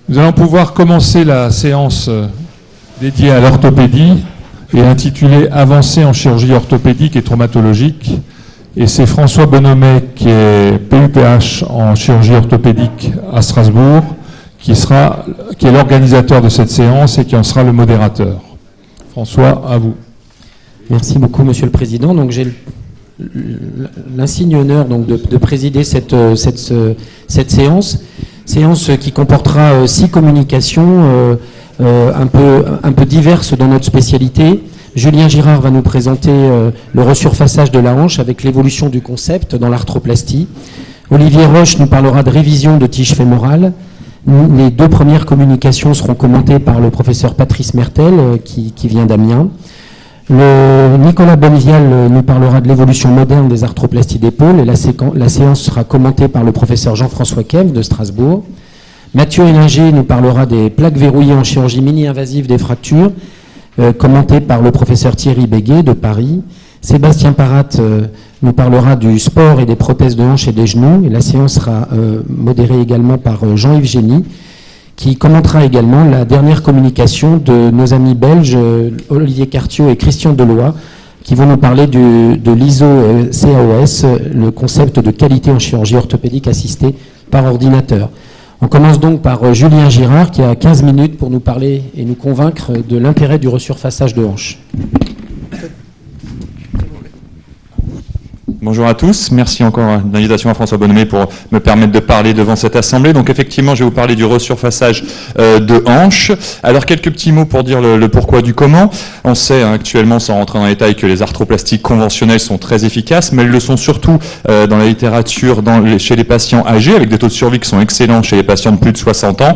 Nous allons pouvoir commencer la séance dédiée à l'orthopédie et intitulée « Avancées en chirurgie orthopédique et traumatologique ». Et c'est François Bonhomet, qui est PUPH en chirurgie orthopédique à Strasbourg, qui est l'organisateur de cette séance et qui en sera le modérateur. François, à vous. Merci beaucoup, Monsieur le Président. Donc, j'ai l'insigne honneur donc, de présider cette séance qui comportera 6 communications un peu diverses dans notre spécialité. Julien Girard va nous présenter le resurfaçage de la hanche avec l'évolution du concept dans l'arthroplastie. Olivier Roche nous parlera de révision de tige fémorale. Les 2 premières communications seront commentées par le professeur Patrice Mertel, qui vient d'Amiens. Nicolas Bonvial nous parlera de l'évolution moderne des arthroplasties d'épaule et la séance sera commentée par le professeur Jean-François Kempf de Strasbourg. Mathieu Hélinger nous parlera des plaques verrouillées en chirurgie mini-invasive des fractures, commenté par le professeur Thierry Béguet de Paris. Sébastien Parat nous parlera du sport et des prothèses de hanches et des genoux. Et la séance sera modérée également par Jean-Yves Génie, qui commentera également la dernière communication de nos amis belges Olivier Cartiot et Christian Deloy, qui vont nous parler de l'ISO-CAOS, le concept de qualité en chirurgie orthopédique assistée par ordinateur. On commence donc par Julien Girard, qui a 15 minutes pour nous parler et nous convaincre de l'intérêt du resurfaçage de hanche. Bonjour à tous, merci encore de l'invitation à François Bonhomet pour me permettre de parler devant cette assemblée. Donc effectivement, je vais vous parler du resurfaçage de hanche. Alors quelques petits mots pour dire le pourquoi du comment. On sait actuellement, sans rentrer dans les détails, que les arthroplastiques conventionnelles sont très efficaces, mais elles le sont surtout dans la littérature chez les patients âgés, avec des taux de survie qui sont excellents chez les patients de plus de 60 ans.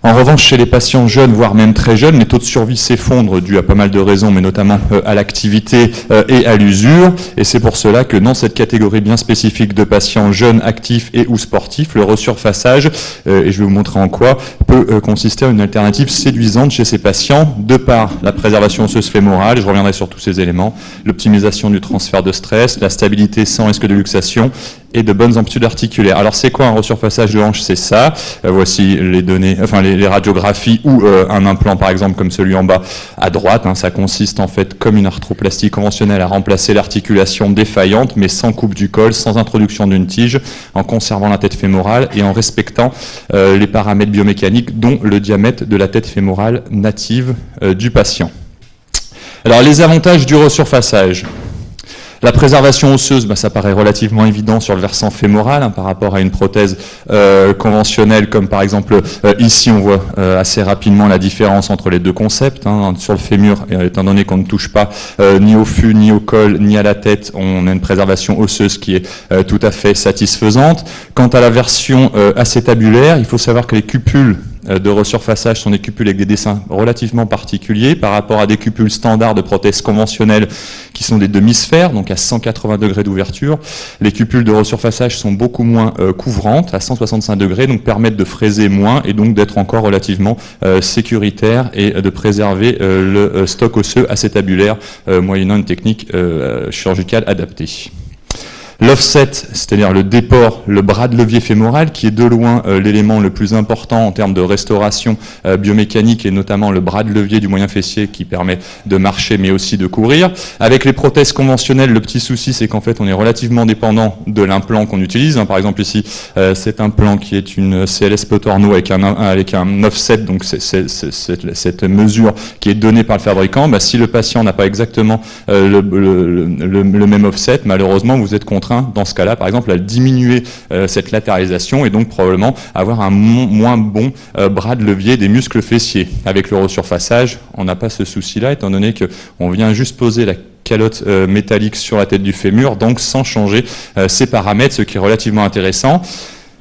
En revanche, chez les patients jeunes, voire même très jeunes, les taux de survie s'effondrent dû à pas mal de raisons, mais notamment à l'activité et à l'usure. Et c'est pour cela que dans cette catégorie bien spécifique de patients jeunes, actifs et ou sportifs, le resurfaçage, et je vais vous montrer en quoi, peut consister en une alternative séduisante chez ces patients, de par la préservation osseuse fémorale, je reviendrai sur tous ces éléments, l'optimisation du transfert de stress, la stabilité sans risque de luxation, et de bonnes amplitudes articulaires. Alors c'est quoi un resurfaçage de hanche? C'est ça. Voici les données, enfin les radiographies ou un implant par exemple comme celui en bas à droite. Ça consiste en fait comme une arthroplastie conventionnelle à remplacer l'articulation défaillante mais sans coupe du col, sans introduction d'une tige, en conservant la tête fémorale et en respectant les paramètres biomécaniques dont le diamètre de la tête fémorale native du patient. Alors les avantages du resurfaçage. La préservation osseuse, ça paraît relativement évident sur le versant fémoral par rapport à une prothèse conventionnelle, comme par exemple ici on voit assez rapidement la différence entre les 2 concepts. Sur le fémur, étant donné qu'on ne touche pas ni au fût, ni au col, ni à la tête, on a une préservation osseuse qui est tout à fait satisfaisante. Quant à la version acétabulaire, il faut savoir que les cupules de resurfaçage sont des cupules avec des dessins relativement particuliers par rapport à des cupules standards de prothèses conventionnelles qui sont des demi-sphères, donc à 180 degrés d'ouverture. Les cupules de resurfaçage sont beaucoup moins couvrantes, à 165 degrés, donc permettent de fraiser moins et donc d'être encore relativement sécuritaires et de préserver le stock osseux acétabulaire moyennant une technique chirurgicale adaptée. L'offset, c'est-à-dire le déport, le bras de levier fémoral, qui est de loin l'élément le plus important en termes de restauration biomécanique et notamment le bras de levier du moyen fessier qui permet de marcher mais aussi de courir. Avec les prothèses conventionnelles, le petit souci c'est qu'en fait on est relativement dépendant de l'implant qu'on utilise. Par exemple ici, cet implant qui est une CLS Potorno avec un offset, donc cette mesure qui est donnée par le fabricant. Si le patient n'a pas exactement le même offset, malheureusement vous êtes contraint dans ce cas-là, par exemple, à diminuer cette latéralisation et donc probablement avoir un moins bon bras de levier des muscles fessiers. Avec le resurfaçage, on n'a pas ce souci-là, étant donné qu'on vient juste poser la calotte métallique sur la tête du fémur, donc sans changer ses paramètres, ce qui est relativement intéressant.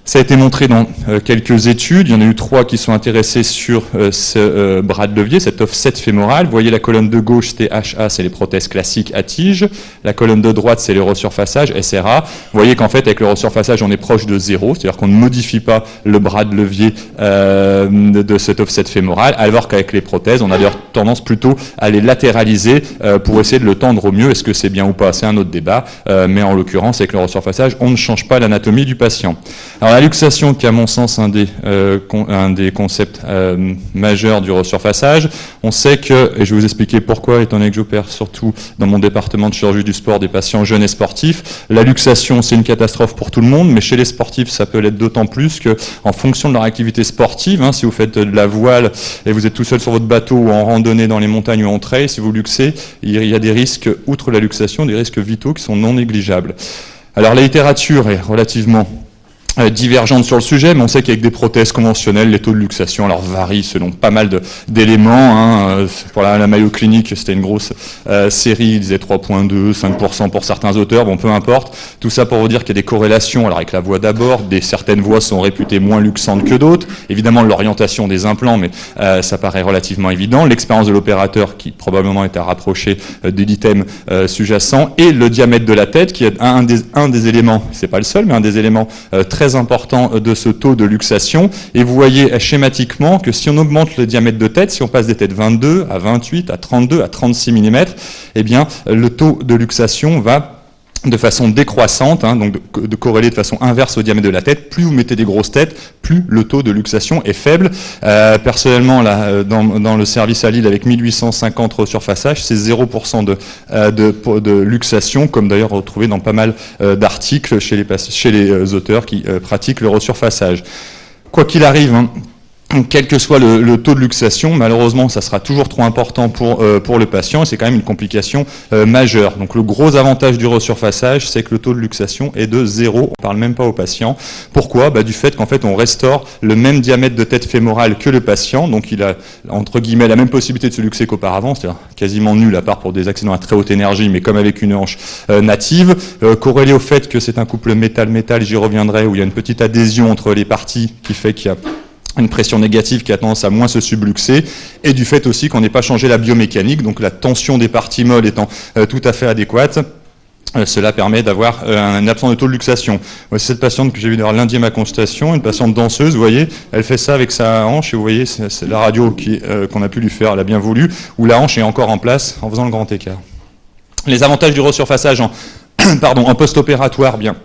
Ça a été montré dans quelques études. Il y en a eu 3 qui sont intéressés sur ce bras de levier, cet offset fémoral. Vous voyez la colonne de gauche, THA, c'est les prothèses classiques à tige. La colonne de droite, c'est le resurfaçage, SRA. Vous voyez qu'en fait, avec le resurfaçage, on est proche de 0, c'est-à-dire qu'on ne modifie pas le bras de levier de cet offset fémoral, alors qu'avec les prothèses, on a d'ailleurs tendance plutôt à les latéraliser pour essayer de le tendre au mieux. Est-ce que c'est bien ou pas? C'est un autre débat, mais en l'occurrence, avec le resurfaçage, on ne change pas l'anatomie du patient. Alors, la luxation, qui est à mon sens un des concepts majeurs du resurfaçage, on sait que, et je vais vous expliquer pourquoi, étant donné que j'opère surtout dans mon département de chirurgie du sport des patients jeunes et sportifs, la luxation c'est une catastrophe pour tout le monde, mais chez les sportifs ça peut l'être d'autant plus que, en fonction de leur activité sportive, si vous faites de la voile et vous êtes tout seul sur votre bateau ou en randonnée dans les montagnes ou en trail, si vous luxez, il y a des risques, outre la luxation, des risques vitaux qui sont non négligeables. Alors la littérature est relativement divergente sur le sujet, mais on sait qu'avec des prothèses conventionnelles, les taux de luxation alors varient selon pas mal d'éléments. Pour la Mayo Clinic, c'était une grosse série, ils disaient 3,2, 5% pour certains auteurs, bon peu importe. Tout ça pour vous dire qu'il y a des corrélations, alors avec la voix d'abord, certaines voix sont réputées moins luxantes que d'autres. Évidemment l'orientation des implants, mais ça paraît relativement évident. L'expérience de l'opérateur, qui probablement est à rapprocher des items sous-jacents, et le diamètre de la tête, qui est un des éléments, c'est pas le seul, mais un des éléments très important de ce taux de luxation. Et vous voyez schématiquement que si on augmente le diamètre de tête, si on passe des têtes 22 à 28, à 32, à 36 mm, eh bien, le taux de luxation va de façon décroissante, donc de corréler de façon inverse au diamètre de la tête. Plus vous mettez des grosses têtes, plus le taux de luxation est faible. Personnellement, là, dans le service à Lille, avec 1850 resurfaçages, c'est 0% de luxation, comme d'ailleurs retrouvé dans pas mal d'articles chez les auteurs qui pratiquent le resurfaçage. Quoi qu'il arrive, quel que soit le taux de luxation, malheureusement, ça sera toujours trop important pour le patient, et c'est quand même une complication majeure. Donc le gros avantage du resurfaçage, c'est que le taux de luxation est de 0, on ne parle même pas au patient. Pourquoi ? Du fait qu'en fait, on restaure le même diamètre de tête fémorale que le patient, donc il a, entre guillemets, la même possibilité de se luxer qu'auparavant, c'est-à-dire quasiment nul, à part pour des accidents à très haute énergie, mais comme avec une hanche native, corrélé au fait que c'est un couple métal-métal, j'y reviendrai, où il y a une petite adhésion entre les parties qui fait qu'il y a une pression négative qui a tendance à moins se subluxer, et du fait aussi qu'on n'ait pas changé la biomécanique, donc la tension des parties molles étant tout à fait adéquate, cela permet d'avoir une absence de taux de luxation. Voici cette patiente que j'ai vue d'ailleurs lundi à ma consultation, une patiente danseuse, vous voyez, elle fait ça avec sa hanche, et vous voyez, c'est la radio qu'on a pu lui faire, elle a bien voulu, où la hanche est encore en place en faisant le grand écart. Les avantages du resurfaçage en post-opératoire, bien.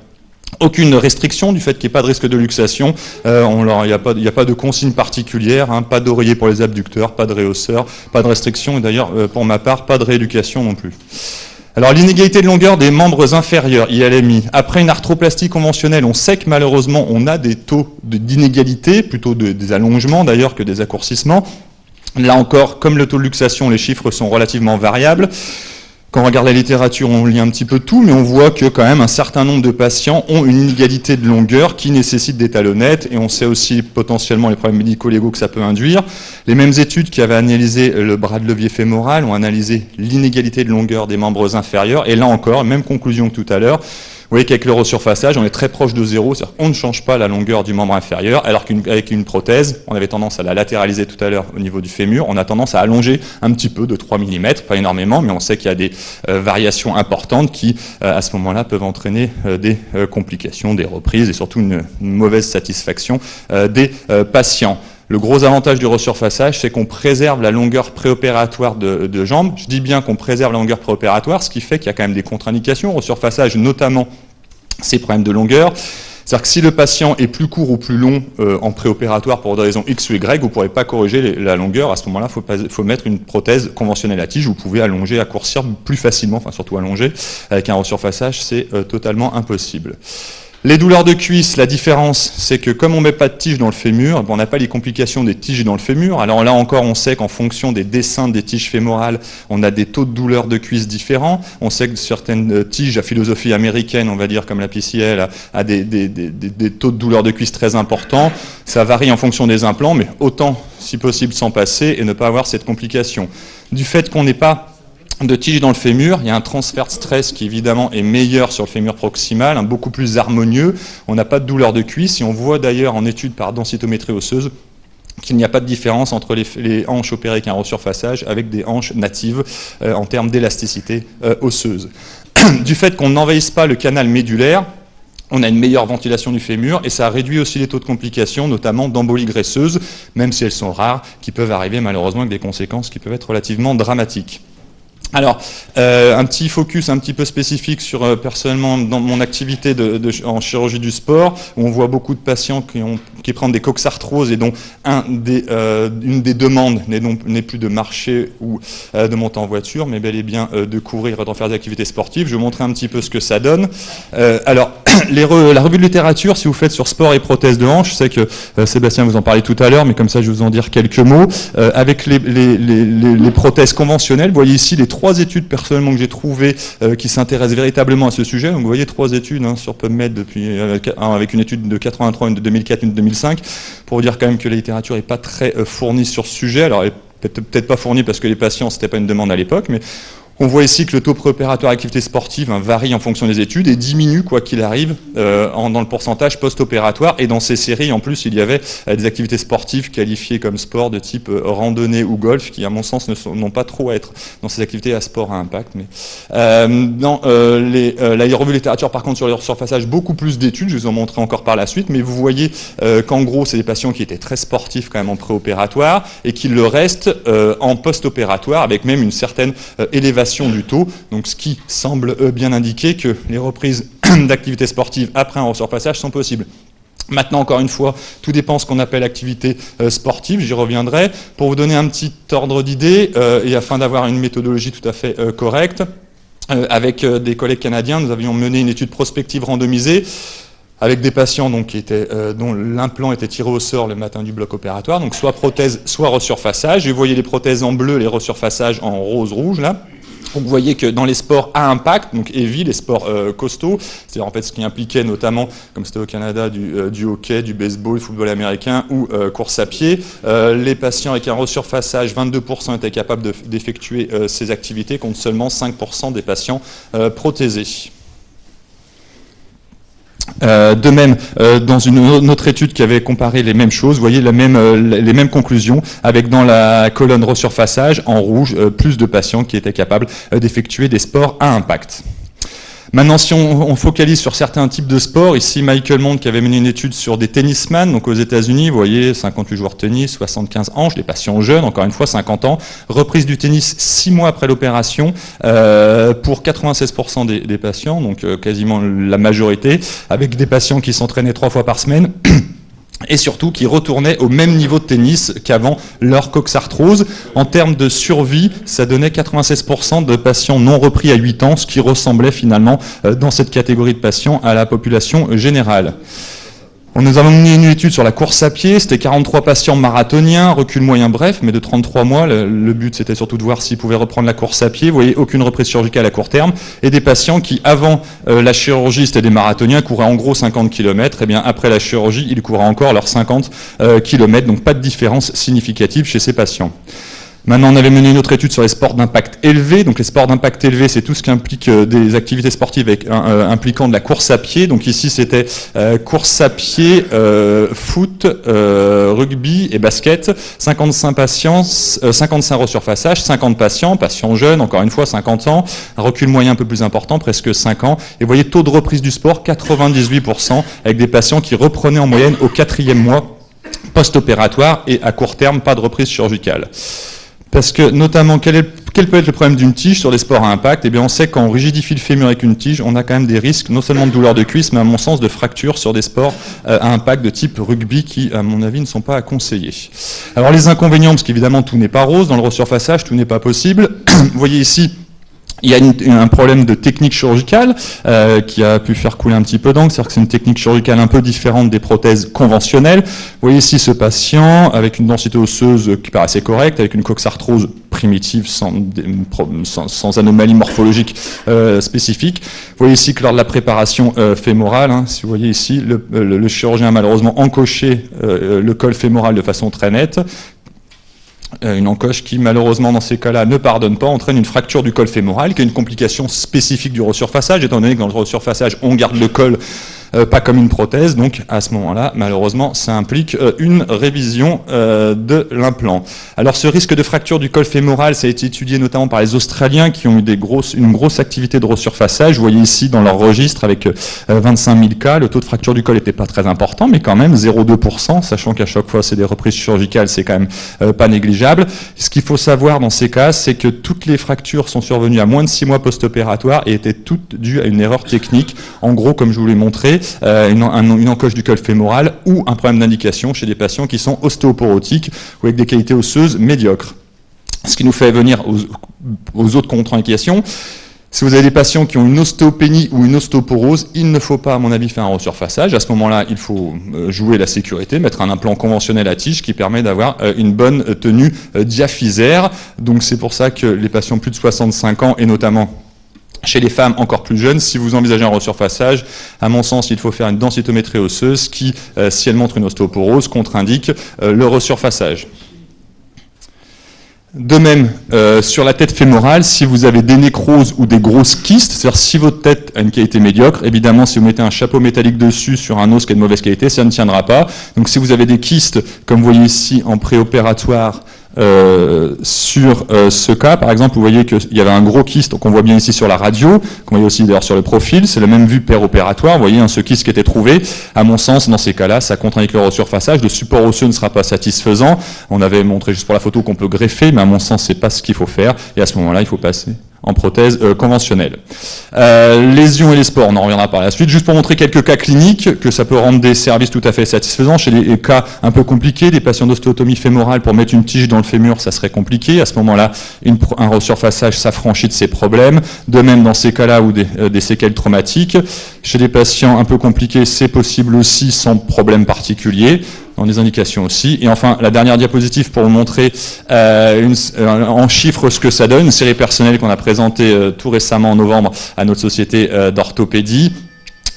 Aucune restriction du fait qu'il n'y ait pas de risque de luxation, il n'y a pas de consigne particulière, pas d'oreiller pour les abducteurs, pas de réhausseur, pas de restriction, et d'ailleurs pour ma part pas de rééducation non plus. Alors l'inégalité de longueur des membres inférieurs, ILMI, après une arthroplastie conventionnelle, on sait que malheureusement on a des taux d'inégalité, plutôt des allongements d'ailleurs que des accourcissements. Là encore, comme le taux de luxation, les chiffres sont relativement variables. Quand on regarde la littérature, on lit un petit peu tout, mais on voit que quand même un certain nombre de patients ont une inégalité de longueur qui nécessite des talonnettes, et on sait aussi potentiellement les problèmes médico-légaux que ça peut induire. Les mêmes études qui avaient analysé le bras de levier fémoral ont analysé l'inégalité de longueur des membres inférieurs, et là encore, même conclusion que tout à l'heure. Vous voyez qu'avec le resurfaçage, on est très proche de zéro, c'est-à-dire qu'on ne change pas la longueur du membre inférieur, alors qu'avec une prothèse, on avait tendance à la latéraliser tout à l'heure au niveau du fémur, on a tendance à allonger un petit peu de 3 mm, pas énormément, mais on sait qu'il y a des variations importantes qui, à ce moment-là, peuvent entraîner des complications, des reprises et surtout une mauvaise satisfaction des patients. Le gros avantage du resurfaçage, c'est qu'on préserve la longueur préopératoire de jambes. Je dis bien qu'on préserve la longueur préopératoire, ce qui fait qu'il y a quand même des contre-indications au resurfaçage, notamment ces problèmes de longueur. C'est-à-dire que si le patient est plus court ou plus long en préopératoire pour des raisons X ou Y, vous ne pourrez pas corriger la longueur. À ce moment-là, il faut mettre une prothèse conventionnelle à tige. Vous pouvez allonger, accourcir plus facilement, enfin surtout allonger. Avec un resurfaçage, c'est totalement impossible. Les douleurs de cuisse, la différence, c'est que comme on ne met pas de tige dans le fémur, on n'a pas les complications des tiges dans le fémur. Alors là encore, on sait qu'en fonction des dessins des tiges fémorales, on a des taux de douleur de cuisse différents. On sait que certaines tiges à philosophie américaine, on va dire comme la PCL, a des taux de douleur de cuisse très importants. Ça varie en fonction des implants, mais autant, si possible, s'en passer et ne pas avoir cette complication. Du fait qu'on n'ait pas de tige dans le fémur, il y a un transfert de stress qui évidemment est meilleur sur le fémur proximal, beaucoup plus harmonieux, on n'a pas de douleur de cuisse, et on voit d'ailleurs en étude par densitométrie osseuse qu'il n'y a pas de différence entre les hanches opérées avec un resurfaçage avec des hanches natives en termes d'élasticité osseuse. Du fait qu'on n'envahisse pas le canal médulaire, on a une meilleure ventilation du fémur, et ça réduit aussi les taux de complications, notamment d'embolies graisseuses, même si elles sont rares, qui peuvent arriver malheureusement avec des conséquences qui peuvent être relativement dramatiques. Alors, un petit focus un petit peu spécifique sur, personnellement, dans mon activité en chirurgie du sport, où on voit beaucoup de patients qui prennent des coxarthroses et dont une des demandes n'est plus de marcher ou de monter en voiture, mais bel et bien de courir et de faire des activités sportives. Je vais vous montrer un petit peu ce que ça donne. Alors, la revue de littérature, si vous faites sur sport et prothèses de hanche, je sais que Sébastien vous en parlait tout à l'heure, mais comme ça je vais vous en dire quelques mots. Avec les prothèses conventionnelles, vous voyez ici les 3 études personnellement que j'ai trouvées qui s'intéressent véritablement à ce sujet. Donc vous voyez 3 études sur PubMed depuis, avec une étude de 83, une de 2004, une de 2005, pour vous dire quand même que la littérature n'est pas très fournie sur ce sujet. Alors elle n'est peut-être pas fournie parce que les patients, c'était pas une demande à l'époque, mais on voit ici que le taux préopératoire d'activité sportive varie en fonction des études et diminue, quoi qu'il arrive, dans le pourcentage post-opératoire. Et dans ces séries, en plus, il y avait des activités sportives qualifiées comme sport de type randonnée ou golf, qui, à mon sens, n'ont pas trop à être dans ces activités à sport à impact. Mais dans la revue de littérature, par contre, sur les surfaçages, beaucoup plus d'études, je vais vous en montrer encore par la suite, mais vous voyez qu'en gros, c'est des patients qui étaient très sportifs quand même en préopératoire et qui le restent en post-opératoire, avec même une certaine élévation du taux, donc ce qui semble bien indiquer que les reprises d'activité sportive après un resurfaçage sont possibles. Maintenant, encore une fois, tout dépend de ce qu'on appelle activité sportive, j'y reviendrai. Pour vous donner un petit ordre d'idée, et afin d'avoir une méthodologie tout à fait correcte, avec des collègues canadiens, nous avions mené une étude prospective randomisée, avec des patients donc, dont l'implant était tiré au sort le matin du bloc opératoire, donc soit prothèse, soit resurfaçage. Et vous voyez les prothèses en bleu, les resurfaçages en rose-rouge, là. Donc vous voyez que dans les sports à impact, donc heavy, les sports costauds, c'est-à-dire en fait ce qui impliquait notamment, comme c'était au Canada, du hockey, du baseball, du football américain ou course à pied, les patients avec un resurfaçage, 22% étaient capables d'effectuer ces activités, contre seulement 5% des patients prothésés. De même, dans une autre étude qui avait comparé les mêmes choses, vous voyez les mêmes conclusions, avec dans la colonne resurfaçage, en rouge, plus de patients qui étaient capables d'effectuer des sports à impact. Maintenant, si on focalise sur certains types de sports, ici Michael Mond qui avait mené une étude sur des tennisman, donc aux États-Unis, vous voyez 58 joueurs de tennis, 75 hanches, des patients jeunes, encore une fois 50 ans, reprise du tennis 6 mois après l'opération pour 96% des patients, donc quasiment la majorité, avec des patients qui s'entraînaient 3 fois par semaine. Et surtout qui retournaient au même niveau de tennis qu'avant leur coxarthrose. En termes de survie, ça donnait 96% de patients non repris à 8 ans, ce qui ressemblait finalement dans cette catégorie de patients à la population générale. On nous avons mené une étude sur la course à pied, c'était 43 patients marathoniens, recul moyen bref, mais de 33 mois. Le but c'était surtout de voir s'ils pouvaient reprendre la course à pied. Vous voyez, aucune reprise chirurgicale à court terme. Et des patients qui, avant la chirurgie, c'était des marathoniens, couraient en gros 50 km. Et bien après la chirurgie, ils couraient encore leurs 50 km. Donc pas de différence significative chez ces patients. Maintenant, on avait mené une autre étude sur les sports d'impact élevé. Donc les sports d'impact élevé, c'est tout ce qui implique des activités sportives impliquant de la course à pied. Donc ici, c'était course à pied, foot, rugby et basket. 55 patients, 55 resurfaçages, 50 patients jeunes, encore une fois 50 ans, un recul moyen un peu plus important, presque 5 ans. Et vous voyez, taux de reprise du sport, 98%, avec des patients qui reprenaient en moyenne au 4e mois post-opératoire et à court terme, pas de reprise chirurgicale. Parce que, notamment, quel peut être le problème d'une tige sur des sports à impact? Eh bien, on sait qu'en rigidifie le fémur avec une tige, on a quand même des risques, non seulement de douleur de cuisse, mais à mon sens de fractures sur des sports à impact de type rugby qui, à mon avis, ne sont pas à conseiller. Alors, les inconvénients, parce qu'évidemment, tout n'est pas rose, dans le resurfaçage, tout n'est pas possible. Vous voyez ici, il y a un problème de technique chirurgicale qui a pu faire couler un petit peu d'encre, c'est-à-dire que c'est une technique chirurgicale un peu différente des prothèses conventionnelles. Vous voyez ici ce patient avec une densité osseuse qui paraissait correcte, avec une coxarthrose primitive sans anomalie morphologique spécifique. Vous voyez ici que lors de la préparation fémorale, si vous voyez ici, le chirurgien a malheureusement encoché le col fémoral de façon très nette. Une encoche qui, malheureusement, dans ces cas-là, ne pardonne pas, entraîne une fracture du col fémoral, qui est une complication spécifique du resurfaçage, étant donné que dans le resurfaçage, on garde le col pas comme une prothèse. Donc à ce moment-là, malheureusement, ça implique une révision de l'implant. Alors ce risque de fracture du col fémoral, ça a été étudié notamment par les Australiens qui ont eu une grosse activité de resurfaçage. Vous voyez ici dans leur registre avec 25 000 cas, le taux de fracture du col n'était pas très important, mais quand même 0,2%, sachant qu'à chaque fois c'est des reprises chirurgicales, c'est quand même pas négligeable. Ce qu'il faut savoir dans ces cas, c'est que toutes les fractures sont survenues à moins de 6 mois post-opératoire et étaient toutes dues à une erreur technique. En gros, comme je vous l'ai montré, une encoche du col fémoral ou un problème d'indication chez des patients qui sont ostéoporotiques ou avec des qualités osseuses médiocres. Ce qui nous fait venir aux autres contre-indications. Si vous avez des patients qui ont une ostéopénie ou une ostéoporose, il ne faut pas, à mon avis, faire un resurfaçage. À ce moment-là, il faut jouer la sécurité, mettre un implant conventionnel à tige qui permet d'avoir une bonne tenue diaphysaire. Donc c'est pour ça que les patients plus de 65 ans, et notamment chez les femmes encore plus jeunes, si vous envisagez un resurfaçage, à mon sens, il faut faire une densitométrie osseuse qui, si elle montre une ostéoporose, contre-indique le resurfaçage. De même, sur la tête fémorale, si vous avez des nécroses ou des grosses kystes, c'est-à-dire si votre tête a une qualité médiocre, évidemment, si vous mettez un chapeau métallique dessus sur un os qui a de mauvaise qualité, ça ne tiendra pas. Donc si vous avez des kystes, comme vous voyez ici en préopératoire, sur ce cas, par exemple, vous voyez qu'il y avait un gros kyste qu'on voit bien ici sur la radio, qu'on voit aussi d'ailleurs sur le profil, c'est la même vue péropératoire, vous voyez ce kyste qui était trouvé. À mon sens, dans ces cas-là, ça contre-indique le resurfaçage, le support osseux ne sera pas satisfaisant. On avait montré juste pour la photo qu'on peut greffer, mais à mon sens, c'est pas ce qu'il faut faire, et à ce moment-là, il faut passer en prothèse conventionnelle. Lésions et les sports, on en reviendra par la suite. Juste pour montrer quelques cas cliniques, que ça peut rendre des services tout à fait satisfaisants. Chez les cas un peu compliqués, des patients d'ostéotomie fémorale, pour mettre une tige dans le fémur, ça serait compliqué. À ce moment-là, un resurfaçage s'affranchit de ces problèmes. De même, dans ces cas-là, ou des séquelles traumatiques. Chez des patients un peu compliqués, c'est possible aussi sans problème particulier. Dans les indications aussi. Et enfin, la dernière diapositive pour vous montrer en chiffres ce que ça donne, une série personnelle qu'on a présentée tout récemment en novembre à notre société d'orthopédie.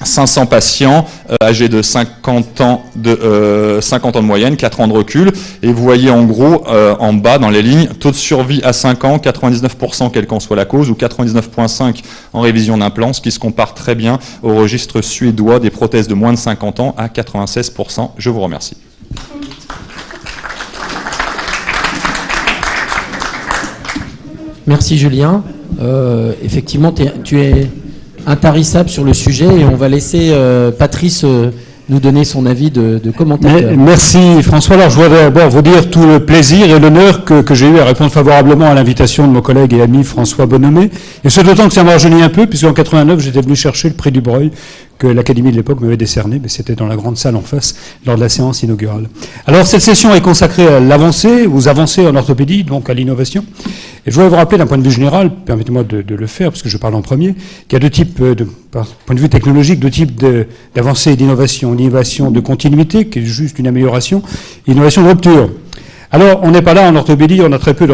500 patients âgés de 50 ans de moyenne, 4 ans de recul, et vous voyez en gros en bas dans les lignes, taux de survie à 5 ans, 99% quelle qu'en soit la cause, ou 99,5% en révision d'implant, ce qui se compare très bien au registre suédois des prothèses de moins de 50 ans à 96%. Je vous remercie. Merci Julien. Effectivement, tu es intarissable sur le sujet et on va laisser Patrice nous donner son avis de commentateur. Merci François. Alors je voudrais d'abord vous dire tout le plaisir et l'honneur que j'ai eu à répondre favorablement à l'invitation de mon collègue et ami François Bonhomé. Et c'est d'autant que ça m'a rajeuni un peu, puisqu'en 89, j'étais venu chercher le prix du Breuil que l'Académie de l'époque m'avait décerné, mais c'était dans la grande salle en face, lors de la séance inaugurale. Alors cette session est consacrée à l'avancée, aux avancées en orthopédie, donc à l'innovation. Et je voudrais vous rappeler d'un point de vue général, permettez-moi de le faire, parce que je parle en premier, qu'il y a deux types, par point de vue technologique, deux types d'avancées et d'innovation. L'innovation de continuité, qui est juste une amélioration, et l'innovation de rupture. Alors, on n'est pas là en orthopédie, on a très peu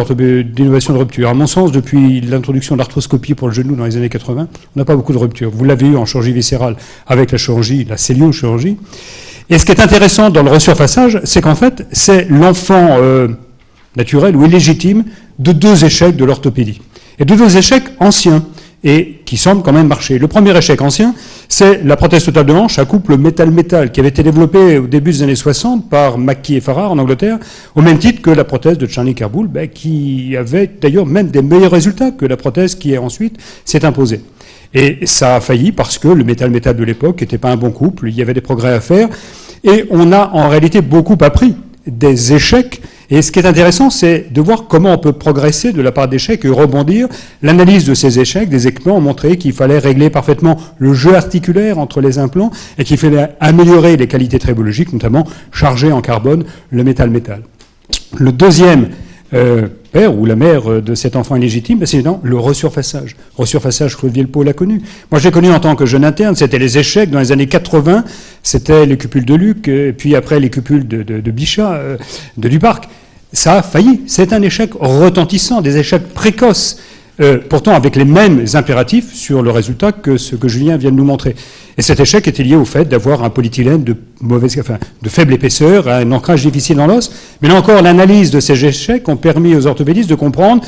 d'innovation de rupture. À mon sens, depuis l'introduction de l'arthroscopie pour le genou dans les années 80, on n'a pas beaucoup de rupture. Vous l'avez eu en chirurgie viscérale avec la chirurgie, la cellulio-chirurgie. Et ce qui est intéressant dans le resurfaçage, c'est qu'en fait, c'est l'enfant naturel ou illégitime de deux échecs de l'orthopédie. Et de deux échecs anciens, et qui semblent quand même marcher. Le premier échec ancien, c'est la prothèse totale de hanche à couple métal-métal, qui avait été développée au début des années 60 par Mackie et Farrar en Angleterre, au même titre que la prothèse de Charney Kerboul, qui avait d'ailleurs même des meilleurs résultats que la prothèse qui ensuite s'est imposée. Et ça a failli parce que le métal-métal de l'époque n'était pas un bon couple, il y avait des progrès à faire, et on a en réalité beaucoup appris des échecs. Et ce qui est intéressant, c'est de voir comment on peut progresser de la part d'échecs et rebondir. L'analyse de ces échecs, des experts ont montré qu'il fallait régler parfaitement le jeu articulaire entre les implants et qu'il fallait améliorer les qualités trébologiques, notamment charger en carbone le métal-métal. Le deuxième père ou la mère de cet enfant illégitime, c'est le resurfaçage. Resurfaçage, Claude Vielpeau l'a connu. Moi, je l'ai connu en tant que jeune interne, c'était les échecs dans les années 80, c'était les cupules de Luc, et puis après les cupules de Bichat, de Duparc. Ça a failli. C'est un échec retentissant, des échecs précoces, pourtant avec les mêmes impératifs sur le résultat que ce que Julien vient de nous montrer. Et cet échec était lié au fait d'avoir un polyéthylène de faible épaisseur, un ancrage difficile dans l'os. Mais là encore, l'analyse de ces échecs ont permis aux orthopédistes de comprendre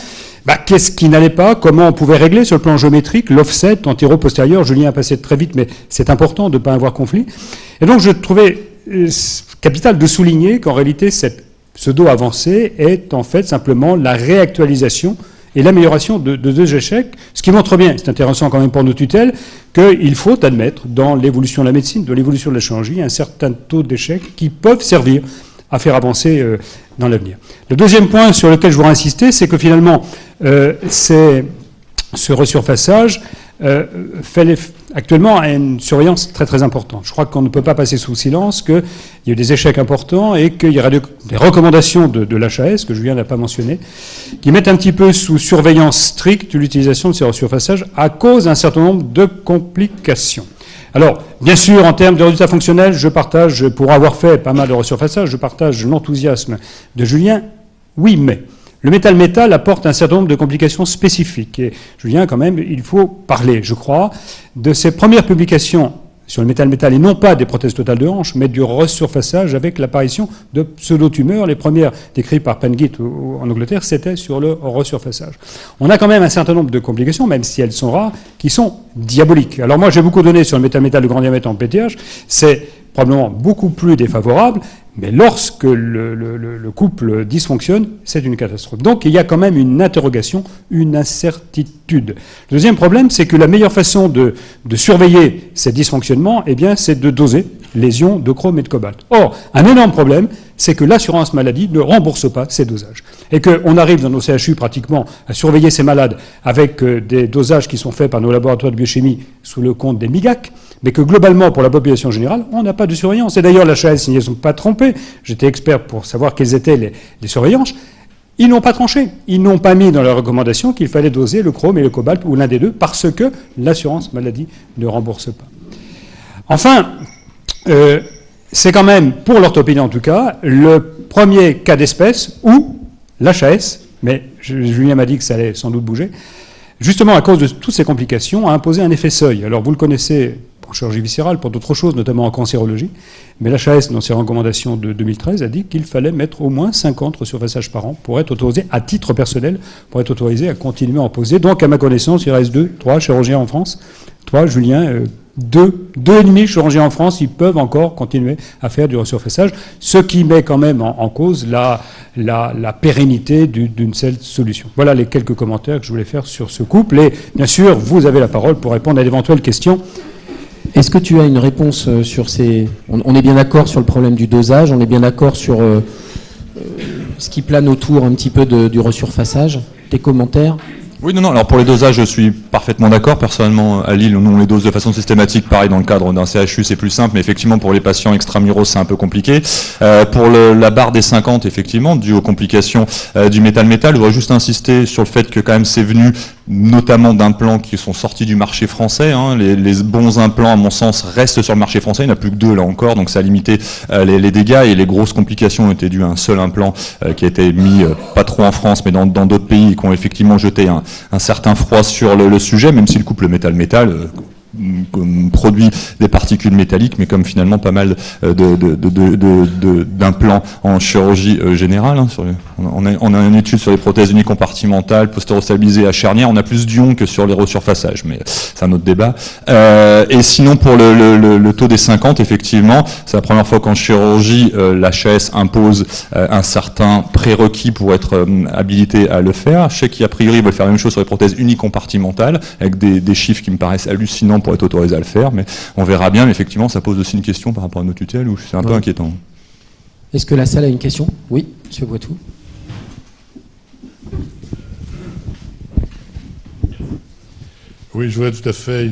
Qu'est-ce qui n'allait pas? Comment on pouvait régler sur le plan géométrique l'offset antéro-postérieur? Julien a passé très vite, mais c'est important de ne pas avoir conflit. Et donc je trouvais capital de souligner qu'en réalité, cette pseudo-avancée est en fait simplement la réactualisation et l'amélioration de deux échecs, ce qui montre bien, c'est intéressant quand même pour nos tutelles, qu'il faut admettre dans l'évolution de la médecine, dans l'évolution de la chirurgie, un certain taux d'échecs qui peuvent servir à faire avancer dans l'avenir. Le deuxième point sur lequel je voudrais insister, c'est que finalement, ce resurfaçage fait actuellement une surveillance très très importante. Je crois qu'on ne peut pas passer sous silence qu'il y a eu des échecs importants et qu'il y aura des recommandations de l'HAS, que Julien n'a pas mentionné, qui mettent un petit peu sous surveillance stricte l'utilisation de ces resurfaçages à cause d'un certain nombre de complications. Alors, bien sûr, en termes de résultats fonctionnels, je partage, pour avoir fait pas mal de resurfaçage, je partage l'enthousiasme de Julien. Oui, mais le métal-métal apporte un certain nombre de complications spécifiques. Et Julien, quand même, il faut parler, je crois, de ses premières publications sur le métal-métal, et non pas des prothèses totales de hanche, mais du resurfaçage avec l'apparition de pseudo-tumeurs. Les premières décrites par Pengit en Angleterre, c'était sur le resurfaçage. On a quand même un certain nombre de complications, même si elles sont rares, qui sont diaboliques. Alors moi, j'ai beaucoup donné sur le métal-métal de grand diamètre en PTH, c'est probablement beaucoup plus défavorable, mais lorsque le couple dysfonctionne, c'est une catastrophe. Donc il y a quand même une interrogation, une incertitude. Le deuxième problème, c'est que la meilleure façon de surveiller ces dysfonctionnements, eh bien, c'est de doser les ions de chrome et de cobalt. Or, un énorme problème, c'est que l'assurance maladie ne rembourse pas ces dosages. Et qu'on arrive dans nos CHU pratiquement à surveiller ces malades avec des dosages qui sont faits par nos laboratoires de biochimie sous le compte des MIGAC, mais que globalement, pour la population générale, on n'a pas de surveillance. Et d'ailleurs, la HAS, ils ne sont pas trompés. J'étais expert pour savoir quelles étaient les surveillances. Ils n'ont pas tranché. Ils n'ont pas mis dans leurs recommandations qu'il fallait doser le chrome et le cobalt, ou l'un des deux, parce que l'assurance maladie ne rembourse pas. Enfin, c'est quand même, pour l'orthopédie en tout cas, le premier cas d'espèce où l'HAS, mais Julien m'a dit que ça allait sans doute bouger, justement à cause de toutes ces complications, a imposé un effet seuil. Alors vous le connaissez en chirurgie viscérale, pour d'autres choses, notamment en cancérologie, mais l'HAS, dans ses recommandations de 2013, a dit qu'il fallait mettre au moins 50 resurfaçages par an pour être autorisé, à titre personnel, pour être autorisé à continuer à en poser. Donc, à ma connaissance, il reste 3 chirurgiens en France. 3, Julien, 2,5 chirurgiens en France, ils peuvent encore continuer à faire du resurfaçage, ce qui met quand même en cause la pérennité d'une telle solution. Voilà les quelques commentaires que je voulais faire sur ce couple. Et bien sûr, vous avez la parole pour répondre à d'éventuelles questions. Est-ce que tu as une réponse sur ces... On est bien d'accord sur le problème du dosage, on est bien d'accord sur ce qui plane autour un petit peu du resurfaçage. Tes commentaires ? Oui, non. Alors pour les dosages, je suis parfaitement d'accord. Personnellement, à Lille, nous on les dose de façon systématique. Pareil, dans le cadre d'un CHU, c'est plus simple, mais effectivement pour les patients extramuros, c'est un peu compliqué. Pour la barre des 50, effectivement, dû aux complications du métal-métal, je voudrais juste insister sur le fait que quand même c'est venu notamment d'implants qui sont sortis du marché français. Hein. Les bons implants, à mon sens, restent sur le marché français. Il n'y en a plus que 2 là encore, donc ça a limité les dégâts. Et les grosses complications ont été dues à un seul implant qui a été mis pas trop en France, mais dans d'autres pays, et qui ont effectivement jeté un certain froid sur le sujet, même si le couple métal-métal produit des particules métalliques, mais comme finalement pas mal d'implants en chirurgie générale. Hein, on a une étude sur les prothèses unicompartimentales, postéro-stabilisées à charnière, on a plus d'ions que sur les resurfaçages, mais c'est un autre débat. Et sinon, pour le taux des 50, effectivement, c'est la première fois qu'en chirurgie, l'HAS impose un certain prérequis pour être habilité à le faire. Je sais qu'a priori, ils veulent faire la même chose sur les prothèses unicompartimentales, avec des chiffres qui me paraissent hallucinants pour être autorisé à le faire, mais on verra bien. Mais effectivement, ça pose aussi une question par rapport à nos tutelles, où c'est un peu inquiétant. Est-ce que la salle a une question ? Oui, monsieur Boitou. Oui, je voudrais tout à fait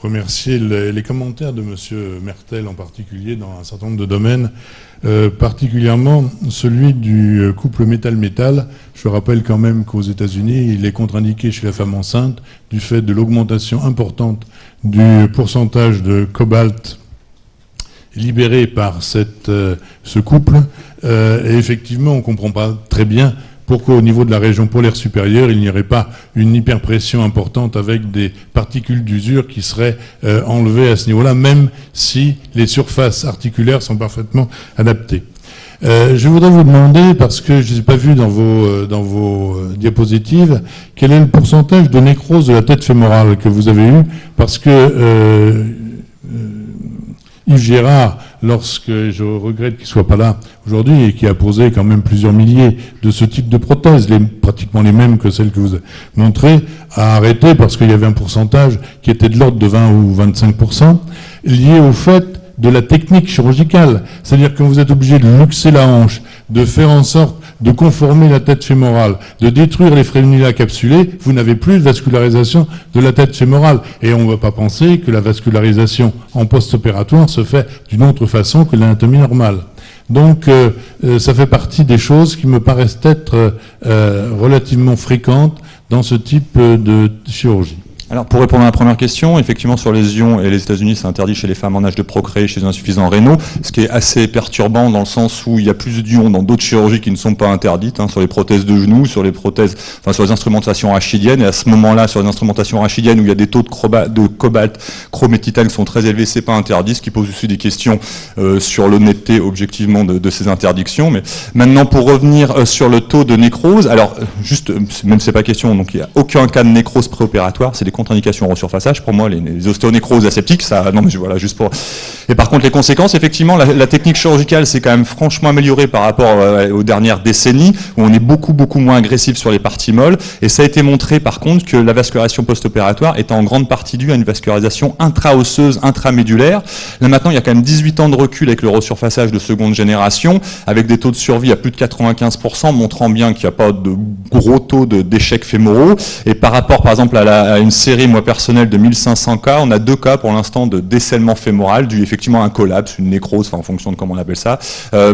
remercier les commentaires de monsieur Mertel en particulier dans un certain nombre de domaines, particulièrement celui du couple métal-métal. Je rappelle quand même qu'aux États-Unis, il est contre-indiqué chez la femme enceinte du fait de l'augmentation importante du pourcentage de cobalt libéré par ce couple. Et effectivement, on ne comprend pas très bien pourquoi au niveau de la région polaire supérieure, il n'y aurait pas une hyperpression importante avec des particules d'usure qui seraient enlevées à ce niveau-là, même si les surfaces articulaires sont parfaitement adaptées. Je voudrais vous demander, parce que je ne l'ai pas vu dans vos diapositives, quel est le pourcentage de nécrose de la tête fémorale que vous avez eu, parce que Yves Gérard, lorsque je regrette qu'il ne soit pas là aujourd'hui et qui a posé quand même plusieurs milliers de ce type de prothèses, pratiquement les mêmes que celles que vous avez montrées, a arrêté parce qu'il y avait un pourcentage qui était de l'ordre de 20 ou 25%, lié au fait de la technique chirurgicale. C'est-à-dire que vous êtes obligé de luxer la hanche, de faire en sorte de conformer la tête fémorale, de détruire les frénula capsulés, vous n'avez plus de vascularisation de la tête fémorale. Et on ne va pas penser que la vascularisation en post-opératoire se fait d'une autre façon que l'anatomie normale. Donc, ça fait partie des choses qui me paraissent être relativement fréquentes dans ce type de chirurgie. Alors, pour répondre à la première question, effectivement, sur les ions et les États-Unis, c'est interdit chez les femmes en âge de procréer, chez les insuffisants rénaux, ce qui est assez perturbant dans le sens où il y a plus d'ions dans d'autres chirurgies qui ne sont pas interdites, sur les prothèses de genoux, sur les prothèses, sur les instrumentations rachidiennes. Et à ce moment-là, sur les instrumentations rachidiennes où il y a des taux de cobalt, chrome et titane qui sont très élevés, c'est pas interdit, ce qui pose aussi des questions sur l'honnêteté objectivement de ces interdictions. Mais maintenant, pour revenir sur le taux de nécrose, alors juste, même c'est pas question, donc il n'y a aucun cas de nécrose préopératoire, c'est des contre-indications au resurfaçage. Pour moi, les ostéonécroses aseptiques, ça, non, mais voilà, juste pour. Et par contre, les conséquences, effectivement, la technique chirurgicale s'est quand même franchement améliorée par rapport aux dernières décennies, où on est beaucoup moins agressif sur les parties molles. Et ça a été montré, par contre, que la vascularisation post-opératoire est en grande partie due à une vascularisation intra-osseuse, intramédulaire. Là, maintenant, il y a quand même 18 ans de recul avec le resurfaçage de seconde génération, avec des taux de survie à plus de 95%, montrant bien qu'il n'y a pas de gros taux d'échecs fémoraux. Et par rapport, par exemple, à une série, moi personnelle, de 1500 cas, on a 2 cas pour l'instant de décèlement fémoral, dû effectivement à un collapse, une nécrose, en fonction de comment on appelle ça.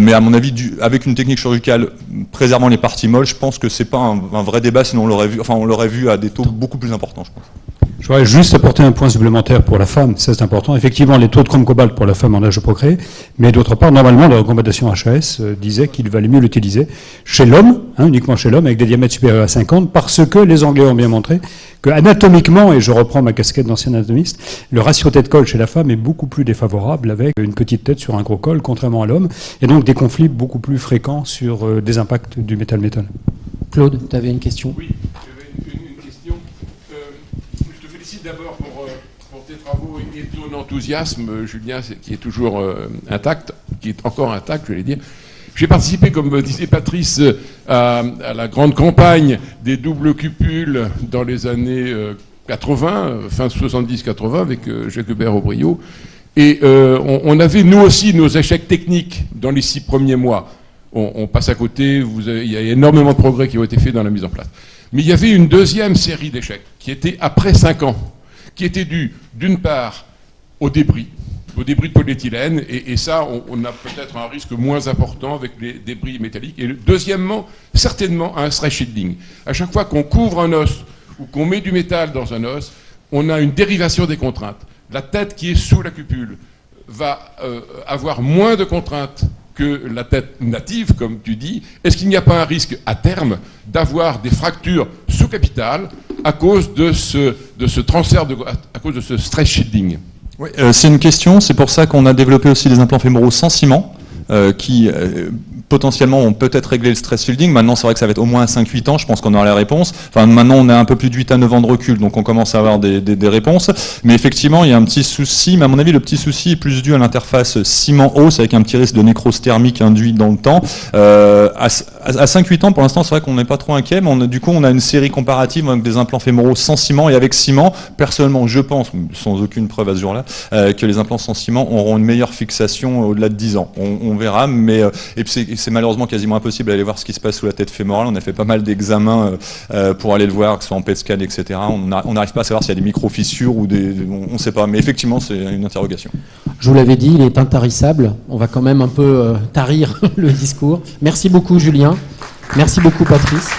Mais à mon avis, avec une technique chirurgicale préservant les parties molles, je pense que c'est pas un vrai débat, sinon on l'aurait vu à des taux beaucoup plus importants, je pense. Je voudrais juste apporter un point supplémentaire pour la femme, ça c'est important. Effectivement, les taux de chrome-cobalt pour la femme en âge de procréer, mais d'autre part, normalement, la recommandation HAS disait qu'il valait mieux l'utiliser chez l'homme, uniquement chez l'homme, avec des diamètres supérieurs à 50, parce que les Anglais ont bien montré que anatomiquement, et je reprends ma casquette d'ancien anatomiste, le ratio tête-col chez la femme est beaucoup plus défavorable avec une petite tête sur un gros col, contrairement à l'homme, et donc des conflits beaucoup plus fréquents sur des impacts du métal-métal. Claude, tu avais une question? Oui, j'avais une question. Je te félicite d'abord pour tes travaux et ton enthousiasme, Julien, qui est toujours intact, qui est encore intact, je vais dire. J'ai participé, comme disait Patrice, à la grande campagne des doubles cupules dans les années 80, fin 70-80, avec Jacques Hubert-Aubriot. Et on avait, nous aussi, nos échecs techniques dans les 6 premiers mois. On passe à côté, il y a énormément de progrès qui ont été faits dans la mise en place. Mais il y avait une deuxième série d'échecs, qui était après 5 ans, qui était due, d'une part, au débris de polyéthylène, et ça, on a peut-être un risque moins important avec les débris métalliques. Et deuxièmement, certainement, un stress shielding. À chaque fois qu'on couvre un os ou qu'on met du métal dans un os, on a une dérivation des contraintes. La tête qui est sous la cupule va avoir moins de contraintes que la tête native, comme tu dis. Est-ce qu'il n'y a pas un risque, à terme, d'avoir des fractures sous-capitales à cause de ce transfert, à cause de ce stress shielding? Oui, c'est une question, c'est pour ça qu'on a développé aussi des implants fémoraux sans ciment, qui potentiellement ont peut-être réglé le stress shielding. Maintenant, c'est vrai que ça va être au moins à 5-8 ans, je pense qu'on aura la réponse. Enfin, maintenant, on a un peu plus de 8 à 9 ans de recul, donc on commence à avoir des réponses. Mais effectivement, il y a un petit souci, mais à mon avis, le petit souci est plus dû à l'interface ciment-os, avec un petit risque de nécrose thermique induit dans le temps. À 5-8 ans, pour l'instant, c'est vrai qu'on n'est pas trop inquiet, mais du coup, on a une série comparative avec des implants fémoraux sans ciment et avec ciment. Personnellement, je pense, sans aucune preuve à ce jour-là, que les implants sans ciment auront une meilleure fixation au-delà de 10 ans. On verra, mais et c'est malheureusement quasiment impossible d'aller voir ce qui se passe sous la tête fémorale. On a fait pas mal d'examens pour aller le voir, que ce soit en PET scan, etc. On n'arrive pas à savoir s'il y a des micro-fissures ou on ne sait pas. Mais effectivement, c'est une interrogation. Je vous l'avais dit, il est intarissable. On va quand même un peu tarir le discours. Merci beaucoup, Julien. Merci beaucoup, Patrice.